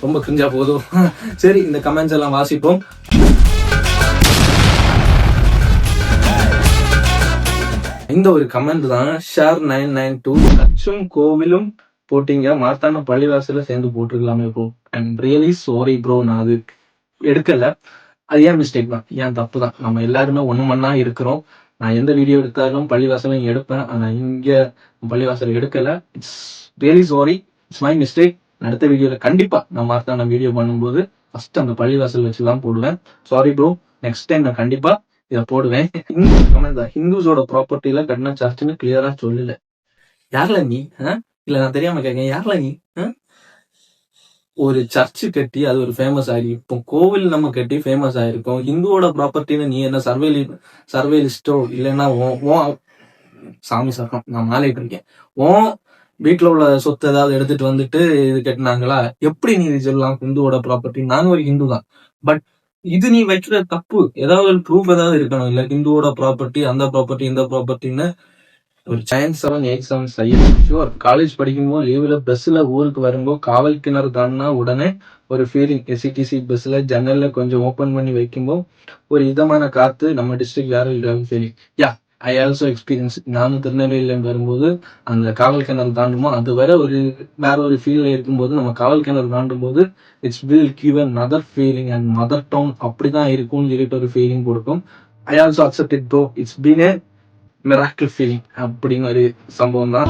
ரொம்ப கிரிஞ்சா போதும். சரி, இந்த கமெண்ட்ஸ் எல்லாம் வாசிப்போம். இந்த ஒரு கமெண்ட் தான் ஷேர் 992 சர்ச்சும் கோவிலும் போட்டீங்க, மார்த்தாண்டம் பள்ளிவாசல சேர்ந்து போட்டிருக்கலாமே bro. I'm really sorry bro, நான் அது எடுக்கல. அது ஏன் மிஸ்டேக் தான், ஏன் தப்பு தான். நம்ம எல்லாருமே ஒண்ணு மண்ணா இருக்கிறோம். நான் எந்த வீடியோ எடுத்தாலும் பள்ளிவாசலும் எடுப்பேன். ஆனா இங்க பள்ளிவாசல் எடுக்கல. It's really sorry, it's my mistake. அடுத்த வீடியோல கண்டிப்பா நான் மார்த்தாண்டம் வீடியோ பண்ணும்போது ஃபர்ஸ்ட் அந்த பள்ளிவாசல் வச்சுதான் போடுவேன். சாரி ப்ரோ, நெக்ஸ்ட் டைம் நான் கண்டிப்பா இதை போடுவேன். ஹிந்துஸோட ப்ராப்பர்ட்டில கட்டின சர்ச்சுன்னு கிளியரா சொல்லல. யார்ல நீ? இல்ல நான் தெரியாம கேட்கேன், யார்ல நீ? ஒரு சர்ச்சு கட்டி அது ஒரு ஃபேமஸ் ஆகி, இப்போ கோவில் நம்ம கட்டி ஃபேமஸ் ஆயிருக்கோம். ஹிந்துவோட ப்ராப்பர்ட்டின்னு நீ என்ன சர்வேலிஸ்டோ இல்லைன்னா சாமி சரணம், நான் மாலையிட்டு இருக்கேன். வீட்டுல உள்ள சொத்து ஏதாவது எடுத்துட்டு வந்துட்டு இது கட்டினாங்களா? எப்படி நீ இது சொல்லலாம் ஹிந்துவோட ப்ராப்பர்ட்டி? நானும் ஒரு ஹிந்து தான். பட் இது நீ வைக்கிற தப்பு. ஏதாவது ஒரு ப்ரூஃப் ஏதாவது இருக்கணும். இல்ல ஹிந்துவோட ப்ராப்பர்ட்டி, அந்த ப்ராப்பர்ட்டி, இந்த ப்ராப்பர்ட்டின்னு ஒரு 9-7-8-7 செய்யணும். ஷுவர், காலேஜ் படிக்கும்போது லீவ்ல பஸ்ல ஊருக்கு வரும்போது காவல் கிணறு தாண்டினா உடனே ஒரு ஃபீலிங். எஸ்சிடிசி பஸ்ல ஜன்னல்ல கொஞ்சம் ஓப்பன் பண்ணி வைக்கும்போது ஒரு இதமான காத்து நம்ம டிஸ்ட்ரிக்ட் வேற இல்லாத feeling. Yeah, I also experience. நானும் திருநெல்வேலியில வரும்போது அந்த காவல் கிணறு தாண்டுமோ அது வேற ஒரு ஃபீல்ல இருக்கும்போது நம்ம காவல் கிணறு தாண்டும் போது it's will give another feeling and mother town அப்படிதான் இருக்கும்னு சொல்லிட்டு ஒரு ஃபீலிங் கொடுக்கும். I also accept it bro. It's been a miracle feeling அப்படின்னு ஒரு சம்பவம் தான்.